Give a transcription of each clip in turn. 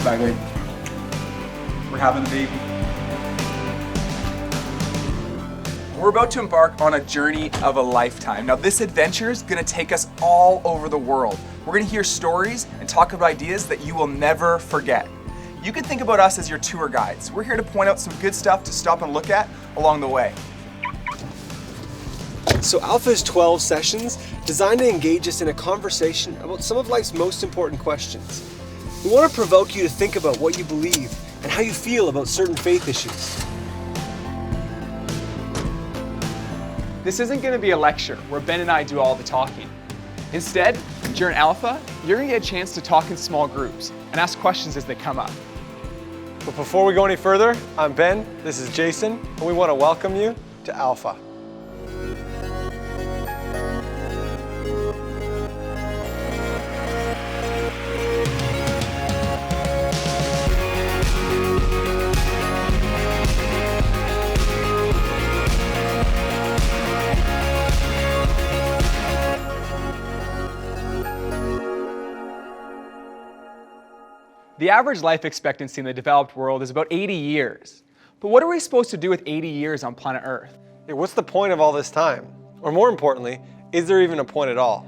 bagay. We're having a baby. We're about to embark on a journey of a lifetime. Now, this adventure is going to take us all over the world. We're going to hear stories and talk about ideas that you will never forget. You can think about us as your tour guides. We're here to point out some good stuff to stop and look at along the way. So Alpha is 12 sessions designed to engage us in a conversation about some of life's most important questions. We want to provoke you to think about what you believe and how you feel about certain faith issues. This isn't going to be a lecture where Ben and I do all the talking. Instead, during Alpha, you're going to get a chance to talk in small groups and ask questions as they come up. But before we go any further, I'm Ben, this is Jason, and we want to welcome you to Alpha. The average life expectancy in the developed world is about 80 years. But what are we supposed to do with 80 years on planet Earth? Yeah, what's the point of all this time? Or more importantly, is there even a point at all?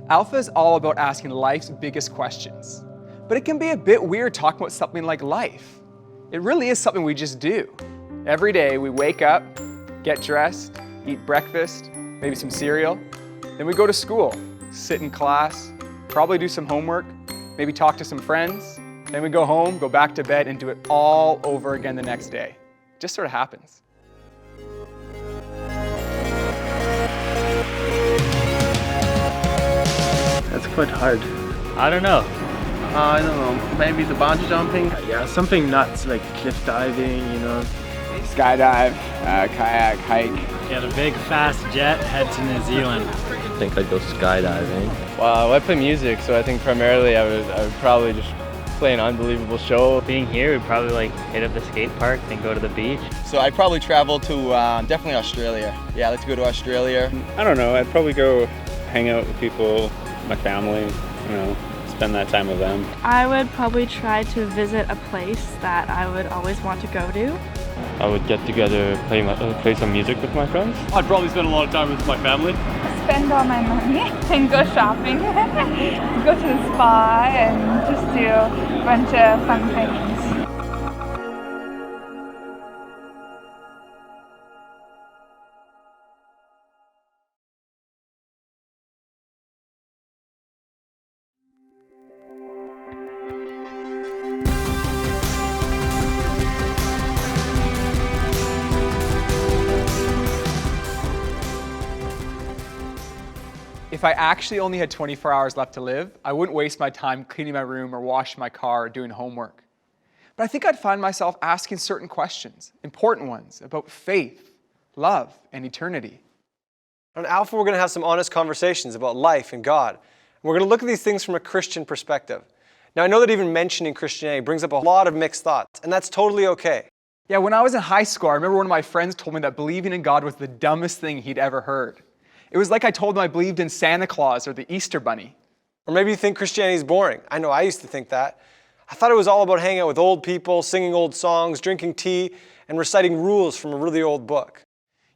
Alpha is all about asking life's biggest questions. But it can be a bit weird talking about something like life. It really is something we just do. Every day we wake up, get dressed, eat breakfast, maybe some cereal. Then we go to school, sit in class, probably do some homework, maybe talk to some friends, then we go home, go back to bed, and do it all over again the next day. It just sort of happens. That's quite hard. I don't know. I don't know. Maybe the bungee jumping? Yeah, something nuts like cliff diving, you know. Skydive, kayak, hike. Get a big fast jet, head to New Zealand. I think I'd go skydiving. Well, I play music, so I think primarily I would probably just play an unbelievable show. Being here, we'd probably like hit up the skate park, then go to the beach. So I'd probably travel to definitely Australia. Yeah, I'd like to go to Australia. I don't know, I'd probably go hang out with people, my family, you know, spend that time with them. I would probably try to visit a place that I would always want to go to. I would get together, play some music with my friends. I'd probably spend a lot of time with my family. Spend all my money and go shopping, go to the spa and just do a bunch of fun things. If I actually only had 24 hours left to live, I wouldn't waste my time cleaning my room or washing my car or doing homework. But I think I'd find myself asking certain questions, important ones, about faith, love, and eternity. On Alpha, we're going to have some honest conversations about life and God. And we're going to look at these things from a Christian perspective. Now, I know that even mentioning Christianity brings up a lot of mixed thoughts, and that's totally okay. Yeah, when I was in high school, I remember one of my friends told me that believing in God was the dumbest thing he'd ever heard. It was like I told him I believed in Santa Claus or the Easter Bunny. Or maybe you think Christianity is boring. I know I used to think that. I thought it was all about hanging out with old people, singing old songs, drinking tea, and reciting rules from a really old book.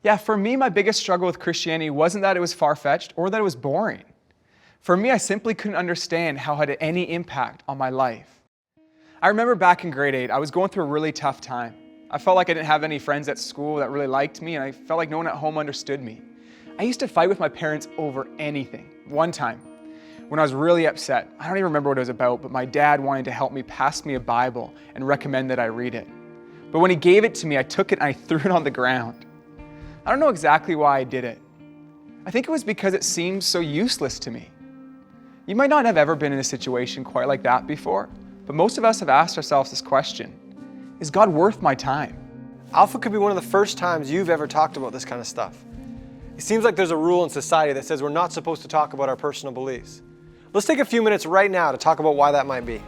Yeah, for me, my biggest struggle with Christianity wasn't that it was far-fetched or that it was boring. For me, I simply couldn't understand how it had any impact on my life. I remember back in grade 8, I was going through a really tough time. I felt like I didn't have any friends at school that really liked me, and I felt like no one at home understood me. I used to fight with my parents over anything. One time, when I was really upset, I don't even remember what it was about, but my dad wanted to help me pass me a Bible and recommend that I read it. But when he gave it to me, I took it and I threw it on the ground. I don't know exactly why I did it. I think it was because it seemed so useless to me. You might not have ever been in a situation quite like that before, but most of us have asked ourselves this question: is God worth my time? Alpha could be one of the first times you've ever talked about this kind of stuff. It seems like there's a rule in society that says we're not supposed to talk about our personal beliefs. Let's take a few minutes right now to talk about why that might be.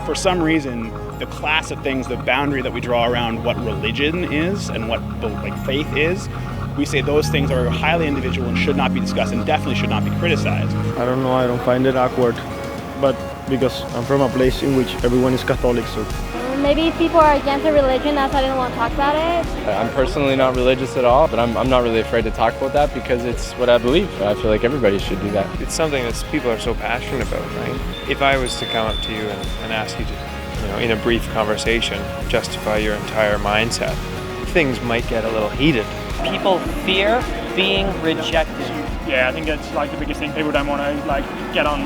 For some reason, the class of things, the boundary that we draw around what religion is and what faith is, We say those things are highly individual and should not be discussed and definitely should not be criticized. I don't know, I don't find it awkward, but because I'm from a place in which everyone is Catholic, so. Maybe people are against a religion, that's why they don't want to talk about it. I'm personally not religious at all, but I'm not really afraid to talk about that because it's what I believe. I feel like everybody should do that. It's something that people are so passionate about, right? If I was to come up to you and ask you to, in a brief conversation, justify your entire mindset, things might get a little heated. People fear being rejected. Yeah, I think it's like the biggest thing. People don't want to get on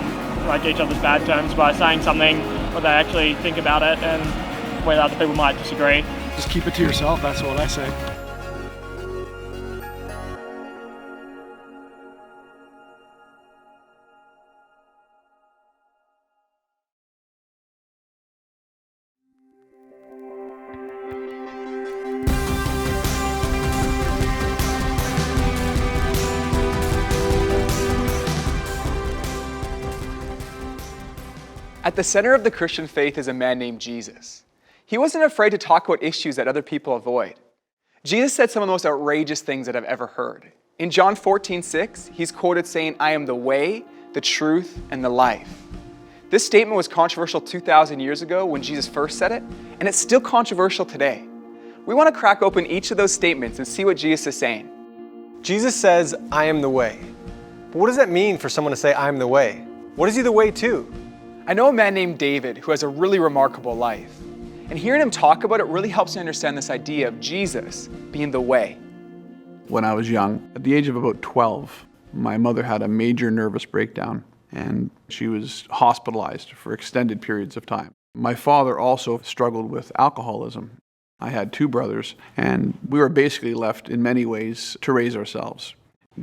each other's bad terms by saying something, or they actually think about it and whether other people might disagree. Just keep it to yourself, that's what I say. At the center of the Christian faith is a man named Jesus. He wasn't afraid to talk about issues that other people avoid. Jesus said some of the most outrageous things that I've ever heard. In John 14:6, he's quoted saying, "I am the way, the truth, and the life." This statement was controversial 2,000 years ago when Jesus first said it, and it's still controversial today. We want to crack open each of those statements and see what Jesus is saying. Jesus says, "I am the way." But what does that mean for someone to say, "I am the way"? What is he the way to? I know a man named David who has a really remarkable life. And hearing him talk about it really helps me understand this idea of Jesus being the way. When I was young, at the age of about 12, my mother had a major nervous breakdown and she was hospitalized for extended periods of time. My father also struggled with alcoholism. I had two brothers and we were basically left in many ways to raise ourselves.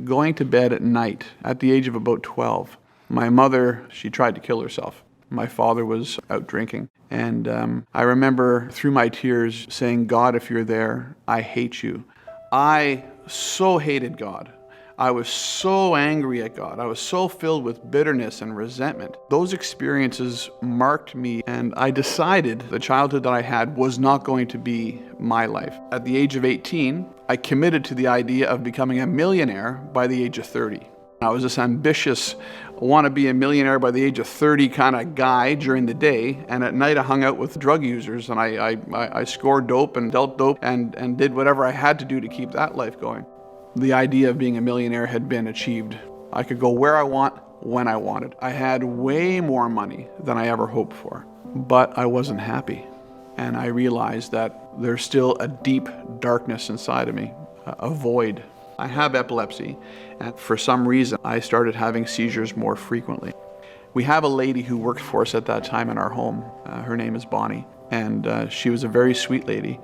Going to bed at night at the age of about 12, my mother, she tried to kill herself. My father was out drinking. And I remember through my tears saying, "God, if you're there, I hate you." I so hated God. I was so angry at God. I was so filled with bitterness and resentment. Those experiences marked me, and I decided the childhood that I had was not going to be my life. At the age of 18, I committed to the idea of becoming a millionaire by the age of 30. I was this ambitious, want to be a millionaire by the age of 30 kind of guy during the day, and at night I hung out with drug users and I scored dope and dealt dope and did whatever I had to do to keep that life going. The idea of being a millionaire had been achieved. I could go where I want, when I wanted. I had way more money than I ever hoped for, but I wasn't happy. And I realized that there's still a deep darkness inside of me, a void. I have epilepsy, and for some reason, I started having seizures more frequently. We have a lady who worked for us at that time in our home. Her name is Bonnie, and she was a very sweet lady,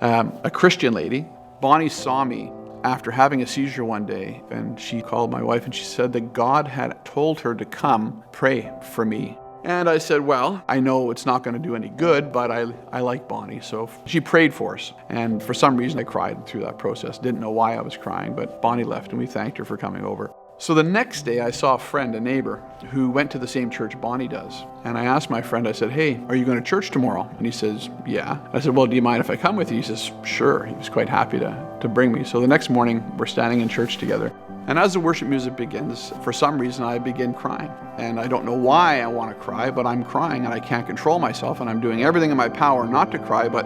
a Christian lady. Bonnie saw me after having a seizure one day, and she called my wife and she said that God had told her to come pray for me. And I said, well, I know it's not going to do any good, but I like Bonnie. So she prayed for us. And for some reason, I cried through that process. Didn't know why I was crying, but Bonnie left and we thanked her for coming over. So the next day, I saw a friend, a neighbor, who went to the same church Bonnie does. And I asked my friend, I said, hey, are you going to church tomorrow? And he says, yeah. I said, well, do you mind if I come with you? He says, sure. He was quite happy to bring me. So the next morning, we're standing in church together. And as the worship music begins, for some reason, I begin crying. And I don't know why I want to cry, but I'm crying and I can't control myself. And I'm doing everything in my power not to cry, but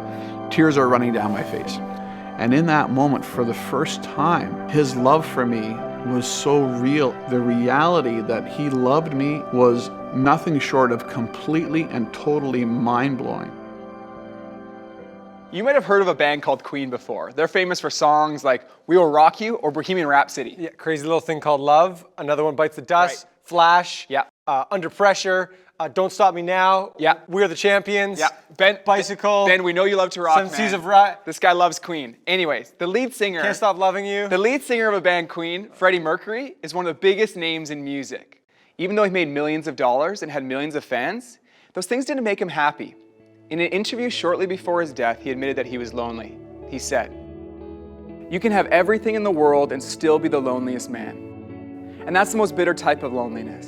tears are running down my face. And in that moment, for the first time, his love for me was so real. The reality that he loved me was nothing short of completely and totally mind-blowing. You might have heard of a band called Queen before. They're famous for songs like We Will Rock You or Bohemian Rhapsody. Yeah, Crazy Little Thing Called Love. Another one, Bites the Dust. Right. Flash. Yeah. Under Pressure. Don't Stop Me Now. Yeah. We're the Champions. Yeah. Ben, Bicycle. Ben, we know you love to rock, Seven Seas of Rock. This guy loves Queen. Anyways, the lead singer. Can't Stop Loving You. The lead singer of a band, Queen, Freddie Mercury, is one of the biggest names in music. Even though he made millions of dollars and had millions of fans, those things didn't make him happy. In an interview shortly before his death, he admitted that he was lonely. He said, "You can have everything in the world and still be the loneliest man. And that's the most bitter type of loneliness.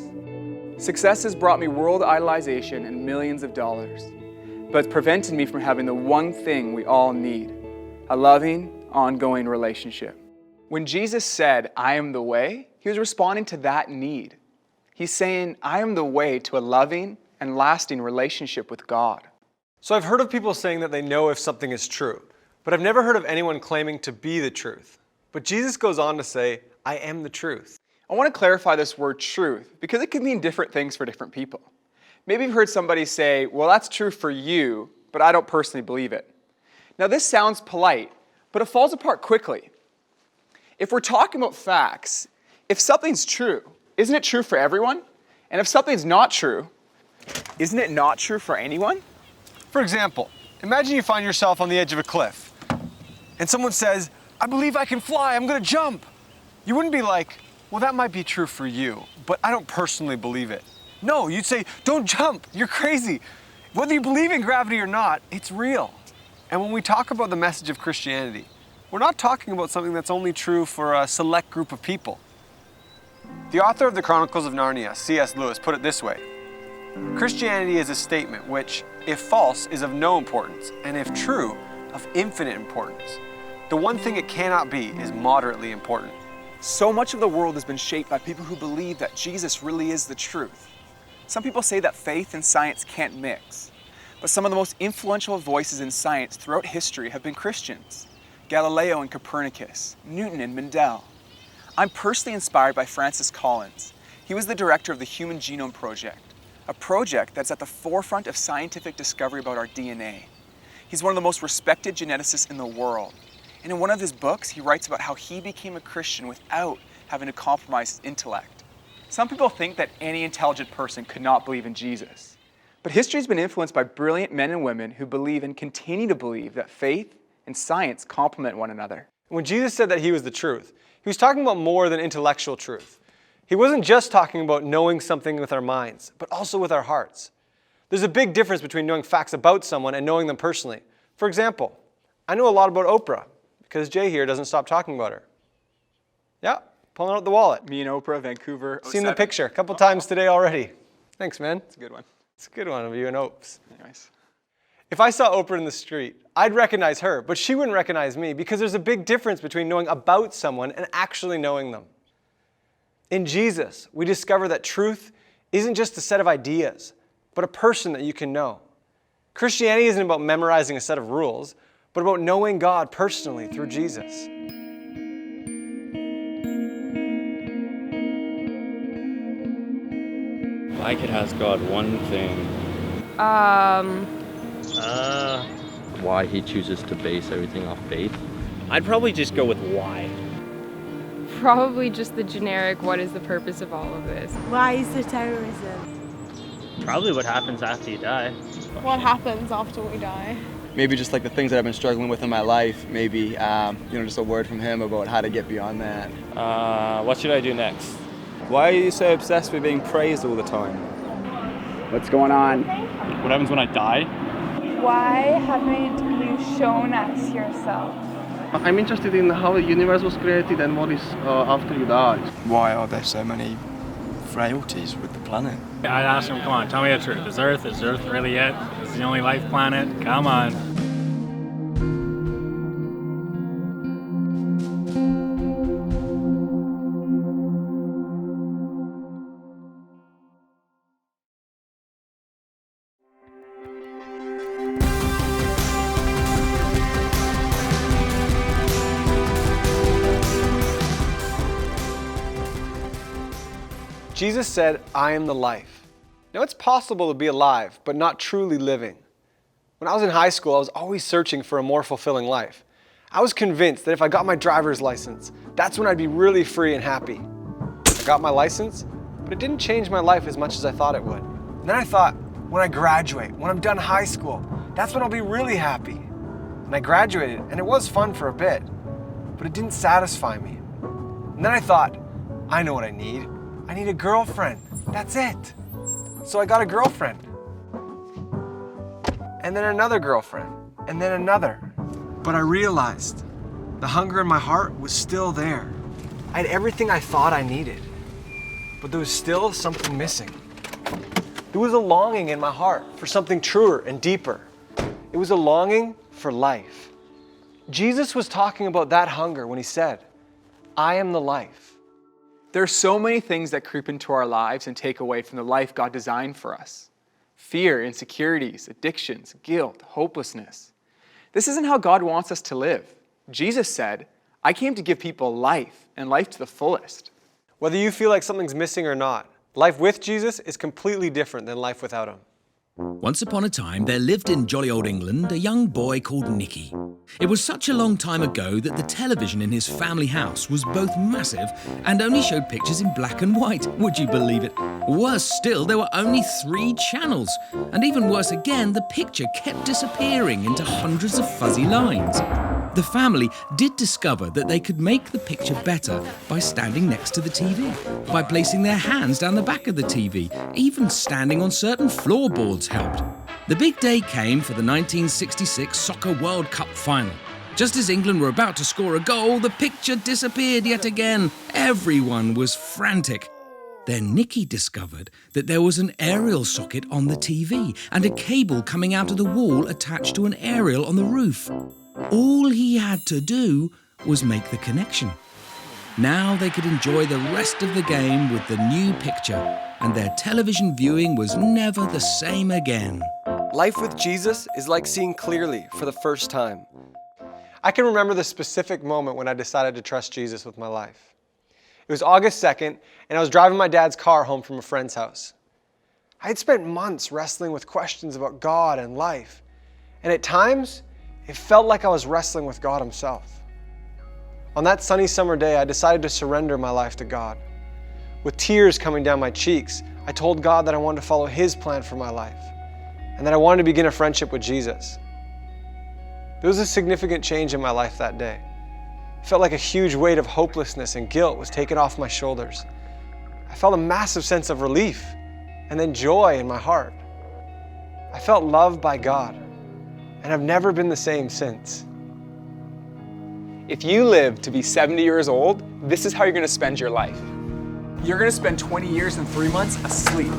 Success has brought me world idolization and millions of dollars, but it's prevented me from having the one thing we all need, a loving, ongoing relationship." When Jesus said, "I am the way," he was responding to that need. He's saying, I am the way to a loving and lasting relationship with God. So I've heard of people saying that they know if something is true, but I've never heard of anyone claiming to be the truth. But Jesus goes on to say, I am the truth. I want to clarify this word truth because it can mean different things for different people. Maybe you've heard somebody say, well, that's true for you, but I don't personally believe it. Now this sounds polite, but it falls apart quickly. If we're talking about facts, if something's true, isn't it true for everyone? And if something's not true, isn't it not true for anyone? For example, imagine you find yourself on the edge of a cliff and someone says, I believe I can fly, I'm gonna jump. You wouldn't be like, well, that might be true for you, but I don't personally believe it. No, you'd say, don't jump, you're crazy. Whether you believe in gravity or not, it's real. And when we talk about the message of Christianity, we're not talking about something that's only true for a select group of people. The author of the Chronicles of Narnia, C.S. Lewis, put it this way: Christianity is a statement which, if false, is of no importance, and if true, of infinite importance. The one thing it cannot be is moderately important. So much of the world has been shaped by people who believe that Jesus really is the truth. Some people say that faith and science can't mix, but some of the most influential voices in science throughout history have been Christians: Galileo and Copernicus, Newton and Mendel. I'm personally inspired by Francis Collins. He was the director of the Human Genome Project, a project that's at the forefront of scientific discovery about our DNA. He's one of the most respected geneticists in the world. And in one of his books, he writes about how he became a Christian without having to compromise his intellect. Some people think that any intelligent person could not believe in Jesus. But history's been influenced by brilliant men and women who believe and continue to believe that faith and science complement one another. When Jesus said that he was the truth, he was talking about more than intellectual truth. He wasn't just talking about knowing something with our minds, but also with our hearts. There's a big difference between knowing facts about someone and knowing them personally. For example, I know a lot about Oprah because Jay here doesn't stop talking about her. Yeah, pulling out the wallet. Me and Oprah, Vancouver. Seen the picture a couple times today already. Thanks, man. It's a good one. It's a good one of you and Opes. Anyways. If I saw Oprah in the street, I'd recognize her, but she wouldn't recognize me because there's a big difference between knowing about someone and actually knowing them. In Jesus, we discover that truth isn't just a set of ideas, but a person that you can know. Christianity isn't about memorizing a set of rules, but about knowing God personally through Jesus. I could ask God one thing. Why he chooses to base everything off faith. I'd probably just go with why. Probably just the generic, what is the purpose of all of this? Why is there terrorism? Probably what happens after you die. What happens after we die? Maybe just like the things that I've been struggling with in my life. Maybe, just a word from him about how to get beyond that. What should I do next? Why are you so obsessed with being praised all the time? What's going on? What happens when I die? Why haven't you shown us yourself? I'm interested in how the universe was created and what is after you die. Why are there so many frailties with the planet? I'd ask him, come on, tell me the truth. Is Earth really it? Is it the only life planet? Come on. Jesus said, I am the life. Now it's possible to be alive, but not truly living. When I was in high school, I was always searching for a more fulfilling life. I was convinced that if I got my driver's license, that's when I'd be really free and happy. I got my license, but it didn't change my life as much as I thought it would. And then I thought, when I graduate, when I'm done high school, that's when I'll be really happy. And I graduated, and it was fun for a bit, but it didn't satisfy me. And then I thought, I know what I need. I need a girlfriend. That's it. So I got a girlfriend. And then another girlfriend. And then another. But I realized the hunger in my heart was still there. I had everything I thought I needed. But there was still something missing. There was a longing in my heart for something truer and deeper. It was a longing for life. Jesus was talking about that hunger when he said, I am the life. There are so many things that creep into our lives and take away from the life God designed for us. Fear, insecurities, addictions, guilt, hopelessness. This isn't how God wants us to live. Jesus said, I came to give people life and life to the fullest. Whether you feel like something's missing or not, life with Jesus is completely different than life without him. Once upon a time, there lived in jolly old England a young boy called Nicky. It was such a long time ago that the television in his family house was both massive and only showed pictures in black and white. Would you believe it? Worse still, there were only 3 channels. And even worse again, the picture kept disappearing into hundreds of fuzzy lines. The family did discover that they could make the picture better by standing next to the TV, by placing their hands down the back of the TV. Even standing on certain floorboards helped. The big day came for the 1966 Soccer World Cup final. Just as England were about to score a goal, the picture disappeared yet again. Everyone was frantic. Then Nicky discovered that there was an aerial socket on the TV and a cable coming out of the wall attached to an aerial on the roof. All he had to do was make the connection. Now they could enjoy the rest of the game with the new picture, and their television viewing was never the same again. Life with Jesus is like seeing clearly for the first time. I can remember the specific moment when I decided to trust Jesus with my life. It was August 2nd, and I was driving my dad's car home from a friend's house. I had spent months wrestling with questions about God and life, and at times, it felt like I was wrestling with God himself. On that sunny summer day, I decided to surrender my life to God. With tears coming down my cheeks, I told God that I wanted to follow his plan for my life, and that I wanted to begin a friendship with Jesus. There was a significant change in my life that day. It felt like a huge weight of hopelessness and guilt was taken off my shoulders. I felt a massive sense of relief and then joy in my heart. I felt loved by God, and I've never been the same since. If you live to be 70 years old, this is how you're going to spend your life. You're going to spend 20 years and 3 months asleep,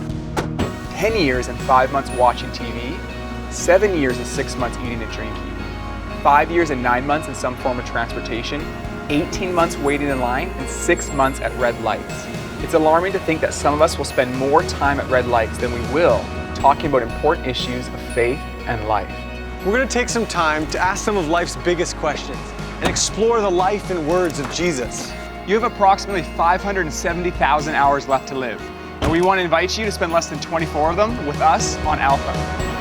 10 years and 5 months watching TV, 7 years and 6 months eating and drinking, 5 years and 9 months in some form of transportation, 18 months waiting in line, and 6 months at red lights. It's alarming to think that some of us will spend more time at red lights than we will talking about important issues of faith and life. We're going to take some time to ask some of life's biggest questions and explore the life and words of Jesus. You have approximately 570,000 hours left to live, and we want to invite you to spend less than 24 of them with us on Alpha.